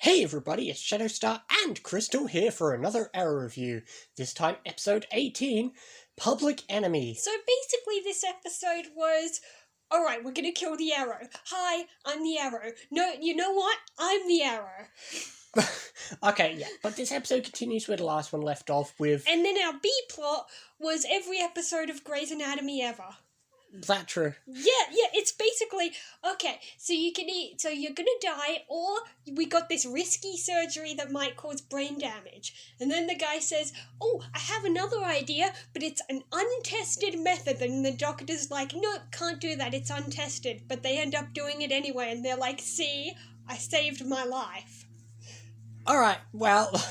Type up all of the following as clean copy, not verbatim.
Hey everybody, it's Shadowstar and Crystal here for another Arrow review. This time, episode 18, Public Enemy. So basically this episode was, alright, we're gonna kill the Arrow. Hi, I'm the Arrow. No, you know what? I'm the Arrow. Okay, yeah, but this episode continues where the last one left off with... And then our B-plot was every episode of Grey's Anatomy ever. Is that true? Yeah, it's basically, okay, so you're gonna die, or we got this risky surgery that might cause brain damage. And then the guy says, oh, I have another idea, but it's an untested method. And the doctor's like, no, can't do that, it's untested. But they end up doing it anyway, and they're like, see, I saved my life. Alright, well,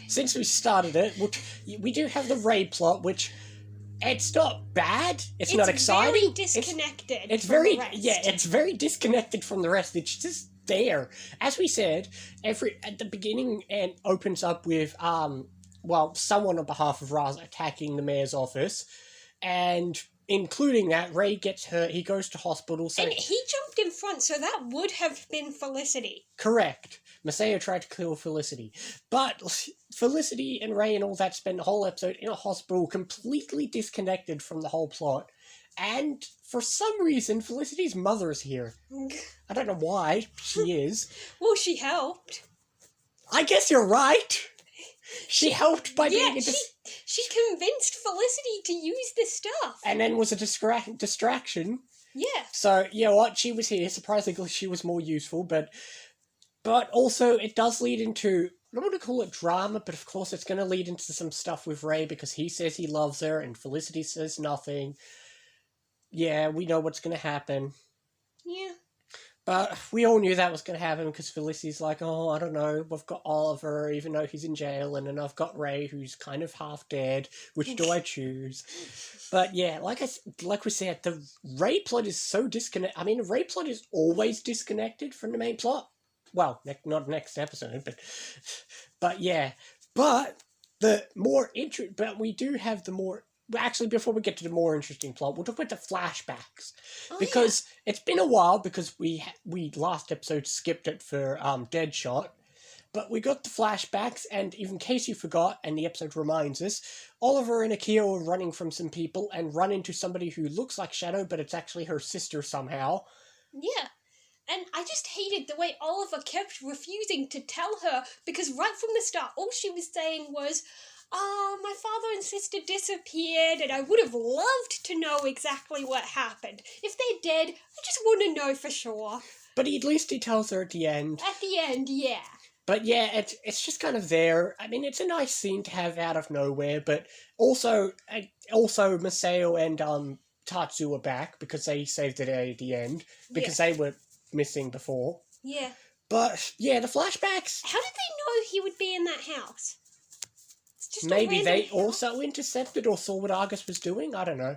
since we started it, we do have the Ray plot, which... It's not bad. It's not exciting. It's very disconnected. It's from very the rest. it's very disconnected from the rest. It's just there. As we said, at the beginning and opens up with someone on behalf of Raz attacking the mayor's office, and including that, Ray gets hurt. He goes to hospital. And he jumped in front, so that would have been Felicity. Correct. Maseo tried to kill Felicity. But Felicity and Ray and all that spend the whole episode in a hospital completely disconnected from the whole plot. And for some reason, Felicity's mother is here. I don't know why she is. Well, she helped. I guess you're right. She helped by being she convinced Felicity to use this stuff. And then was a distraction. Yeah. So, you know what? She was here. Surprisingly, she was more useful, but also, it does lead into, I don't want to call it drama, but of course it's going to lead into some stuff with Ray because he says he loves her and Felicity says nothing. Yeah, we know what's going to happen. Yeah. But we all knew that was going to happen because Felicity's like, oh, I don't know, we've got Oliver, even though he's in jail, and then I've got Ray, who's kind of half dead. Which do I choose? But yeah, like we said, the Ray plot is so disconnected. I mean, the Ray plot is always disconnected from the main plot. Well, not next episode, but yeah. But but we do have the more... Actually, before we get to the more interesting plot, we'll talk about the flashbacks. Because it's been a while, because we last episode skipped it for Deadshot. But we got the flashbacks, and in case you forgot, and the episode reminds us, Oliver and Akio are running from some people and run into somebody who looks like Shadow, but it's actually her sister somehow. Yeah. And I just hated the way Oliver kept refusing to tell her, because right from the start, all she was saying was, oh, my father and sister disappeared, and I would have loved to know exactly what happened. If they're dead, I just want to know for sure. But at least he tells her at the end. At the end, yeah. But yeah, it's just kind of there. I mean, it's a nice scene to have out of nowhere, but also Maseo and Tatsu are back, because they saved the day at the end, because they were missing before. Yeah. But yeah, the flashbacks. How did they know he would be in that house? It's just maybe they also intercepted or saw what Argus was doing. I don't know.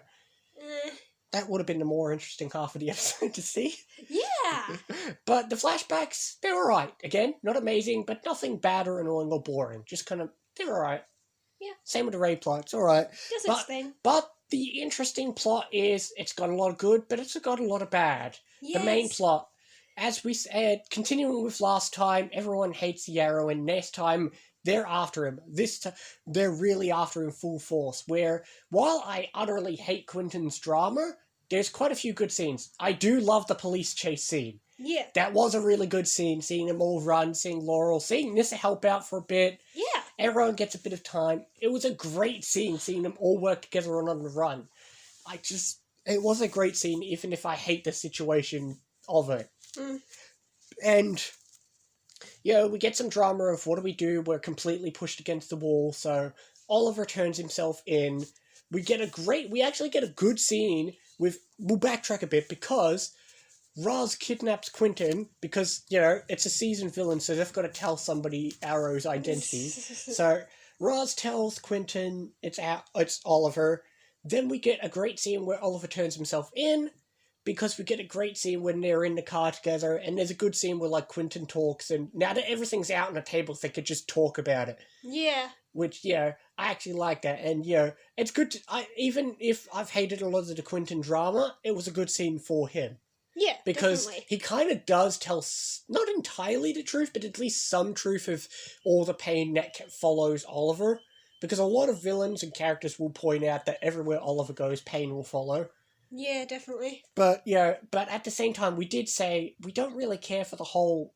That would have been the more interesting half of the episode to see. Yeah. But the flashbacks, they're alright. Again, not amazing, but nothing bad or annoying or boring. Just kind of, they're alright. Yeah. Same with the Ray plot. It's alright. Does its thing. But the interesting plot is, it's got a lot of good, but it's got a lot of bad. Yes. The main plot. As we said, continuing with last time, everyone hates the Arrow, and next time, they're after him. This time, they're really after him full force, where, while I utterly hate Quentin's drama, there's quite a few good scenes. I do love the police chase scene. Yeah. That was a really good scene, seeing them all run, seeing Laurel, seeing Nyssa help out for a bit. Yeah. Everyone gets a bit of time. It was a great scene, seeing them all work together on the run. It was a great scene, even if I hate the situation of it. And, we get some drama of what do? We're completely pushed against the wall, so Oliver turns himself in. We actually get a good scene with, we'll backtrack a bit, because Raz kidnaps Quentin, because, it's a seasoned villain, so they've got to tell somebody Arrow's identity. So, Raz tells Quentin it's Oliver. Then we get a great scene where Oliver turns himself in, because we get a great scene when they're in the car together, and there's a good scene where, Quentin talks, and now that everything's out on the table, they could just talk about it. Yeah. Which, I actually like that, and, it's good even if I've hated a lot of the Quentin drama, it was a good scene for him. Yeah, because definitely. he kind of does tell not entirely the truth, but at least some truth of all the pain that follows Oliver. Because a lot of villains and characters will point out that everywhere Oliver goes, pain will follow. Yeah, definitely. But but at the same time, we did say we don't really care for the whole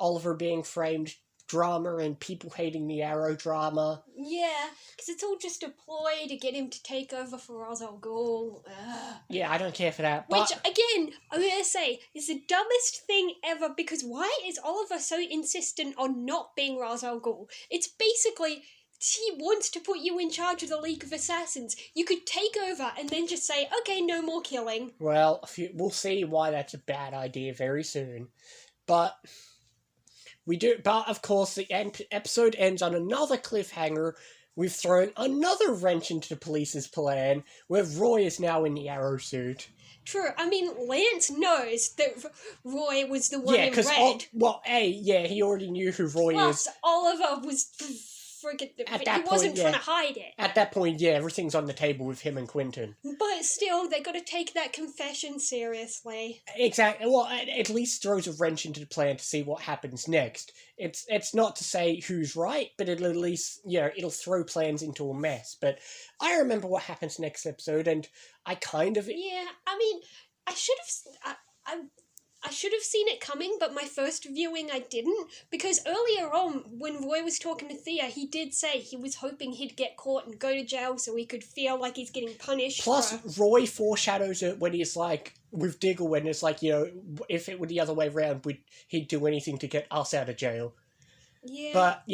Oliver being framed drama and people hating the Arrow drama. Yeah, because it's all just a ploy to get him to take over for Ra's al Ghul. Ugh. Yeah, I don't care for that. Which, But again, I'm going to say, is the dumbest thing ever, because why is Oliver so insistent on not being Ra's al Ghul? It's basically, he wants to put you in charge of the League of Assassins. You could take over and then just say, okay, no more killing. well, we'll see why that's a bad idea very soon. But of course, the episode ends on another cliffhanger. We've thrown another wrench into the police's plan, where Roy is now in the Arrow suit. True, I mean, Lance knows that Roy was the one Yeah, in because red. he already knew who Roy Plus, is. Oliver was friggin'... At He that wasn't point, trying yeah. to hide it. At that point, yeah, everything's on the table with him and Quentin. But still, they got to take that confession seriously. Exactly. Well, it at least throws a wrench into the plan to see what happens next. It's not to say who's right, but it'll at least, it'll throw plans into a mess. But I remember what happens next episode, and I kind of... Yeah, I mean, I should have... I should have seen it coming, but my first viewing I didn't, because earlier on, when Roy was talking to Thea, he did say he was hoping he'd get caught and go to jail so he could feel like he's getting punished. Plus, Roy foreshadows it when he's like, with Diggle, when it's like, if it were the other way around, he'd do anything to get us out of jail. Yeah. But,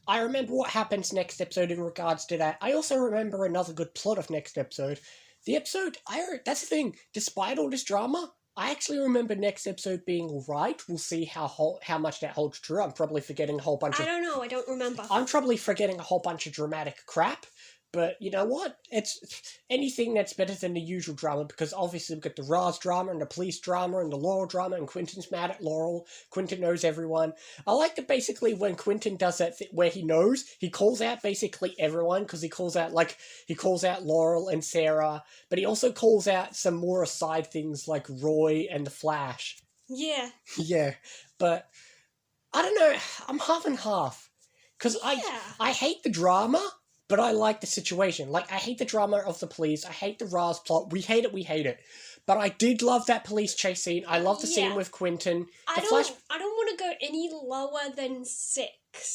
I remember what happens next episode in regards to that. I also remember another good plot of next episode. The episode, that's the thing, despite all this drama, I actually remember next episode being alright. We'll see how much that holds true. I'm probably forgetting a whole bunch of... I don't know, I don't remember. I'm probably forgetting a whole bunch of dramatic crap. But you know what? It's anything that's better than the usual drama, because obviously we've got the Ra's drama and the police drama and the Laurel drama, and Quentin's mad at Laurel. Quentin knows everyone. I like that basically when Quentin does that where he knows, he calls out basically everyone, because he calls out Laurel and Sarah, but he also calls out some more aside things like Roy and the Flash. Yeah. Yeah, but I don't know, I'm half and half. Because Yeah. I hate the drama, but I like the situation. Like, I hate the drama of the police. I hate the Ra's plot. We hate it. But I did love that police chase scene. I love the scene with Quentin. I don't want to go any lower than 6.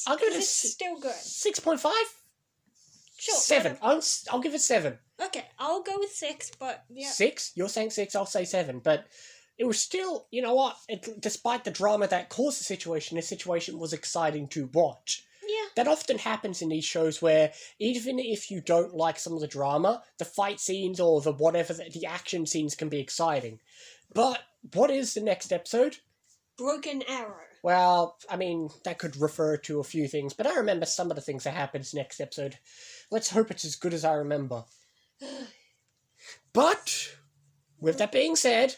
I'll give it it's still good. 6.5? Sure. 7. I'll give it 7. Okay, I'll go with 6, but yeah. 6? You're saying 6, I'll say 7. But it was still, you know what? Despite the drama that caused the situation was exciting to watch. Yeah. That often happens in these shows where even if you don't like some of the drama, the fight scenes or the action scenes can be exciting. But what is the next episode? Broken Arrow. Well, I mean, that could refer to a few things, but I remember some of the things that happens next episode. Let's hope it's as good as I remember. But, with that being said,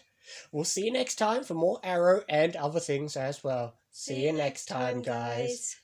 we'll see you next time for more Arrow and other things as well. See you next time, guys.